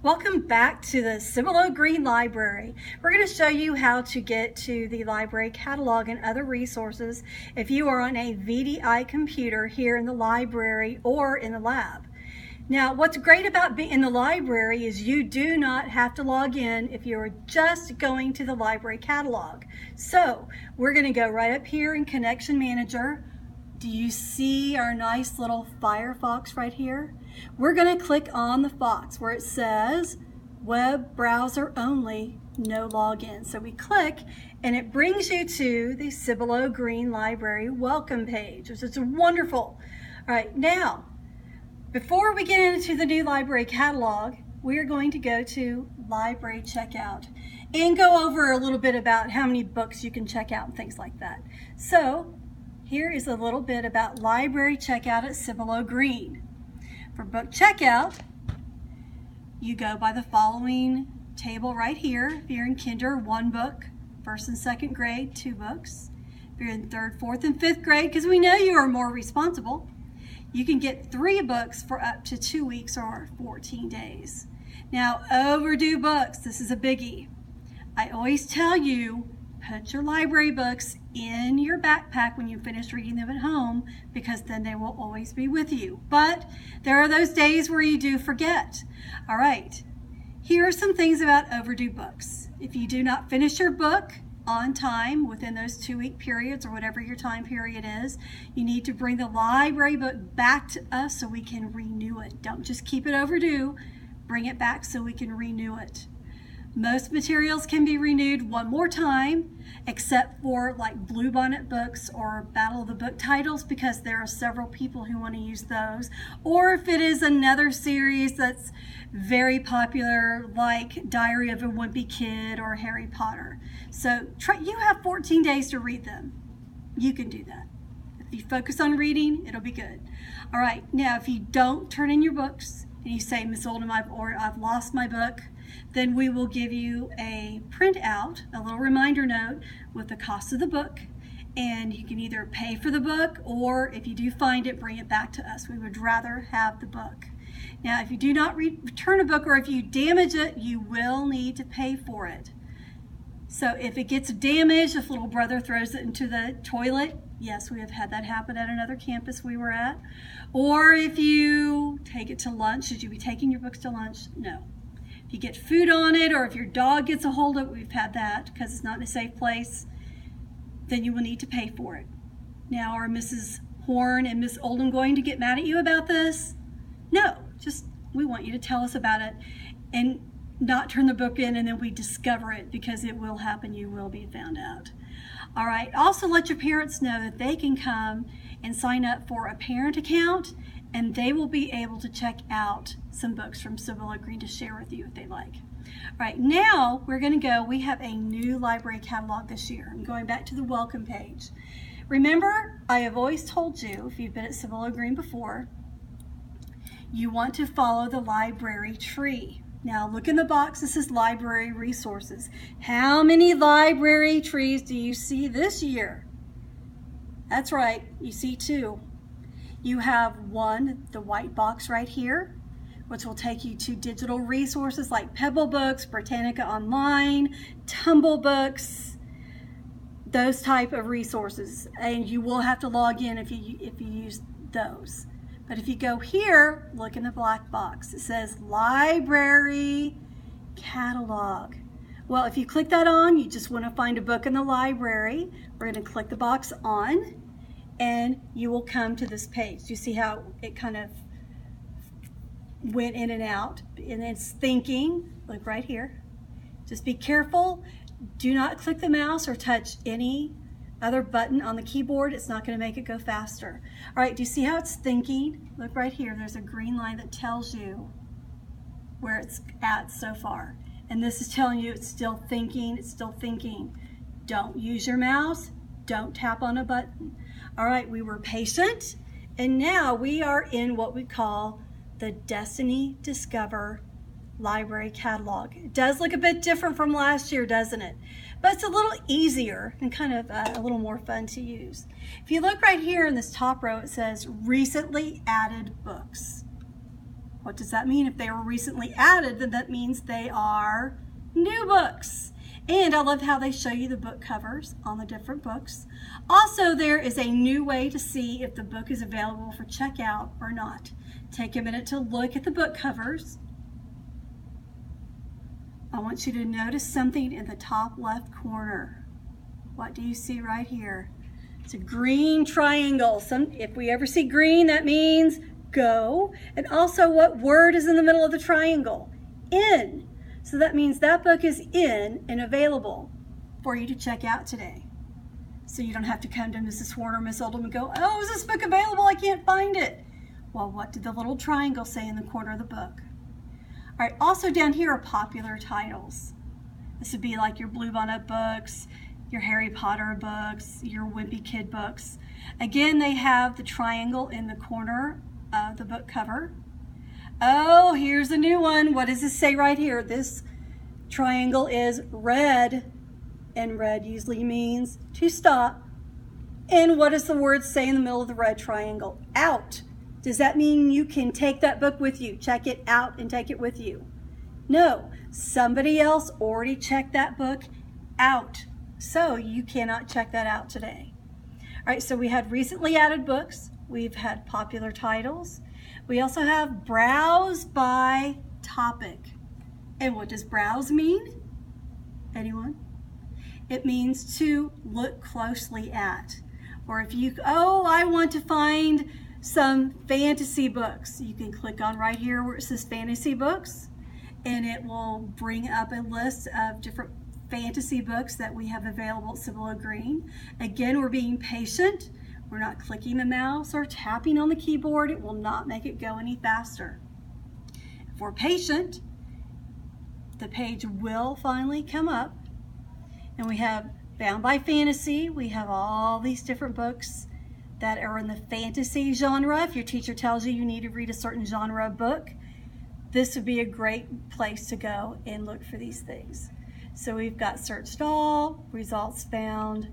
Welcome back to the Cibolo Green Library. We're going to show you how to get to the library catalog and other resources if you are on a VDI computer here in the library or in the lab. Now, what's great about being in the library is you do not have to log in if you're just going to the library catalog. So we're going to go right up here in Connection Manager. Do you see our nice little Firefox right here? We're going to click on the Fox where it says web browser only, no login. So we click and it brings you to the Cibolo Green Library welcome page, which is wonderful. All right, now, before we get into the new library catalog, we are going to go to Library Checkout and go over a little bit about how many books you can check out and things like that. So here is a little bit about Library Checkout at Cibolo Green. For book checkout, you go by the following table right here. If you're in kinder, 1 book. First and second grade, 2 books. If you're in 3rd, 4th, and 5th grade, because we know you are more responsible, you can get 3 books for up to 2 weeks or 14 days. Now, overdue books, this is a biggie. I always tell you, put your library books in your backpack when you finish reading them at home, because then they will always be with you. But there are those days where you do forget. All right, here are some things about overdue books. If you do not finish your book on time within those 2-week periods or whatever your time period is, you need to bring the library book back to us so we can renew it. Don't just keep it overdue, bring it back so we can renew it. Most materials can be renewed 1 more time, except for like Bluebonnet books or Battle of the Book titles, because there are several people who want to use those. Or if it is another series that's very popular, like Diary of a Wimpy Kid or Harry Potter. So you have 14 days to read them. You can do that. If you focus on reading, it'll be good. All right, now if you don't turn in your books and you say, Miss Oldham, I've lost my book, then we will give you a printout, a little reminder note with the cost of the book, and you can either pay for the book, or if you do find it, bring it back to us. We would rather have the book. Now, if you do not return a book, or if you damage it, you will need to pay for it. So if it gets damaged, if little brother throws it into the toilet, yes, we have had that happen at another campus we were at. Or if you take it to lunch, should you be taking your books to lunch? No. If you get food on it, or if your dog gets a hold of it, we've had that because it's not in a safe place, then you will need to pay for it. Now, are Mrs. Horn and Miss Oldham going to get mad at you about this? No, just we want you to tell us about it and not turn the book in and then we discover it, because it will happen. You will be found out. All right, also let your parents know that they can come and sign up for a parent account, and they will be able to check out some books from Cibolo Green to share with you if they like. All right, now we're going to go. We have a new library catalog this year. I'm going back to the welcome page. Remember, I have always told you, if you've been at Cibolo Green before, you want to follow the library tree. Now look in the box, this is library resources. How many library trees do you see this year? That's right, you see 2. You have 1, the white box right here, which will take you to digital resources like Pebble Books, Britannica Online, Tumble Books, those type of resources. And you will have to log in if you use those. But if you go here, look in the black box. It says Library Catalog. Well, if you click that on, you just want to find a book in the library. We're going to click the box on, and you will come to this page. You see how it kind of went in and out, and it's thinking. Look right here. Just be careful. Do not click the mouse or touch any other button on the keyboard. It's not going to make it go faster. All right, do you see how it's thinking? Look right here. There's a green line that tells you where it's at so far. And this is telling you it's still thinking, it's still thinking. Don't use your mouse. Don't tap on a button. All right, we were patient, and now we are in what we call the Destiny Discover Library Catalog. It does look a bit different from last year, doesn't it? But it's a little easier and kind of a little more fun to use. If you look right here in this top row, it says Recently Added Books. What does that mean? If they were recently added, then that means they are new books. And I love how they show you the book covers on the different books. Also, there is a new way to see if the book is available for checkout or not. Take a minute to look at the book covers. I want you to notice something in the top left corner. What do you see right here? It's a green triangle. If we ever see green, that means go. And also, what word is in the middle of the triangle? In. So that means that book is in and available for you to check out today. So you don't have to come to Mrs. Warner or Miss Oldham and go, oh, is this book available? I can't find it. Well, what did the little triangle say in the corner of the book? All right, also down here are popular titles. This would be like your Bluebonnet books, your Harry Potter books, your Wimpy Kid books. Again, they have the triangle in the corner of the book cover. Oh, here's a new one. What does this say right here? This triangle is red, and red usually means to stop. And what does the word say in the middle of the red triangle? Out. Does that mean you can take that book with you? Check it out and take it with you? No, somebody else already checked that book out. So you cannot check that out today. All right, so we had recently added books. We've had popular titles. We also have browse by topic. And what does browse mean? Anyone? It means to look closely at. Or if you, I want to find some fantasy books. You can click on right here where it says fantasy books, and it will bring up a list of different fantasy books that we have available at Cibolo Green. Again, we're being patient. We're not clicking the mouse or tapping on the keyboard. It will not make it go any faster. If we're patient, the page will finally come up. And we have Bound by Fantasy. We have all these different books that are in the fantasy genre. If your teacher tells you you need to read a certain genre book, this would be a great place to go and look for these things. So we've got searched all, results found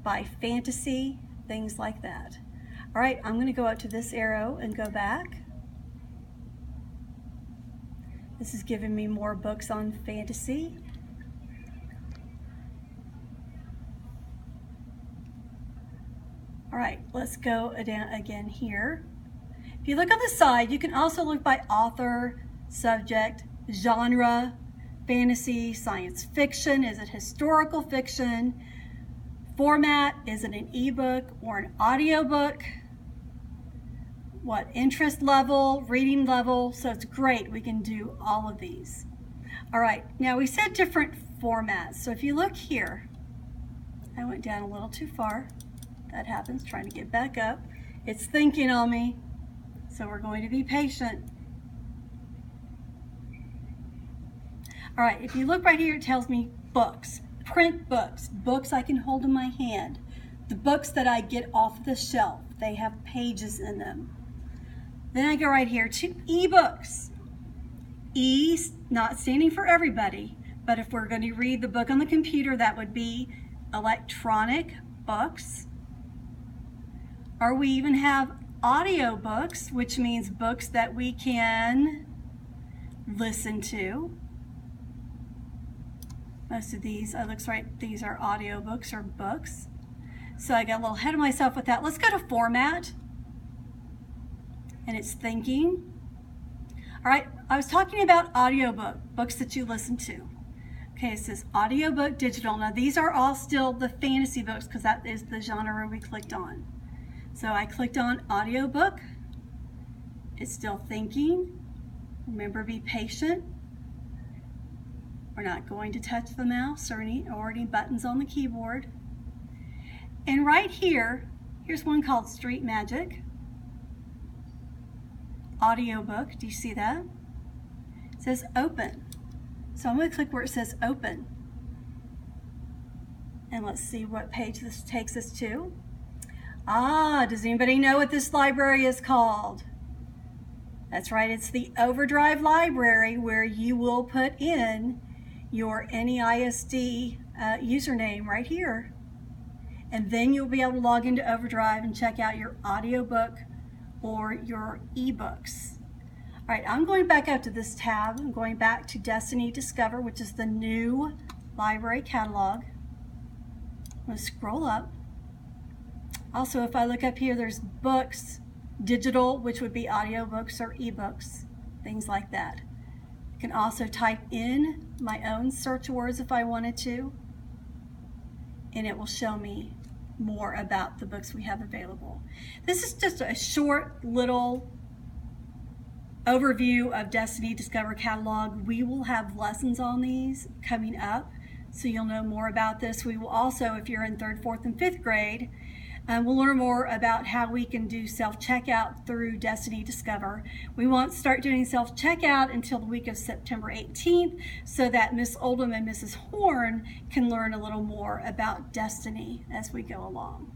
by fantasy, things like that. All right, I'm going to go up to this arrow and go back. This is giving me more books on fantasy. All right, let's go down again here. If you look on the side, you can also look by author, subject, genre, fantasy, science fiction, is it historical fiction, format, is it an ebook or an audiobook, what interest level, reading level, so it's great, we can do all of these. All right, now we said different formats, so if you look here, I went down a little too far. That happens, trying to get back up. It's thinking on me, so we're going to be patient. All right, if you look right here, it tells me books, print books, books I can hold in my hand, the books that I get off the shelf. They have pages in them. Then I go right here to ebooks. E, not standing for everybody, but if we're going to read the book on the computer, that would be electronic books. Or we even have audio books, which means books that we can listen to. Most of these, it looks like these are audio books or books. So I got a little ahead of myself with that. Let's go to format. And it's thinking. All right, I was talking about audiobook, books that you listen to. Okay, it says audiobook digital. Now these are all still the fantasy books because that is the genre we clicked on. So I clicked on audiobook. It's still thinking. Remember, be patient. We're not going to touch the mouse or any buttons on the keyboard. And right here, here's one called Street Magic. Audiobook, do you see that? It says open. So I'm going to click where it says open. And let's see what page this takes us to. Does anybody know what this library is called? That's right, it's the Overdrive Library, where you will put in your NEISD username right here. And then you'll be able to log into Overdrive and check out your audiobook or your ebooks. All right, I'm going back up to this tab. I'm going back to Destiny Discover, which is the new library catalog. I'm going to scroll up. Also, if I look up here, there's books, digital, which would be audiobooks or ebooks, things like that. I can also type in my own search words if I wanted to, and it will show me more about the books we have available. This is just a short little overview of Destiny Discover Catalog. We will have lessons on these coming up, so you'll know more about this. We will also, if you're in 3rd, 4th, and 5th grade, we'll learn more about how we can do self-checkout through Destiny Discover. We won't start doing self-checkout until the week of September 18th, so that Miss Oldham and Mrs. Horn can learn a little more about Destiny as we go along.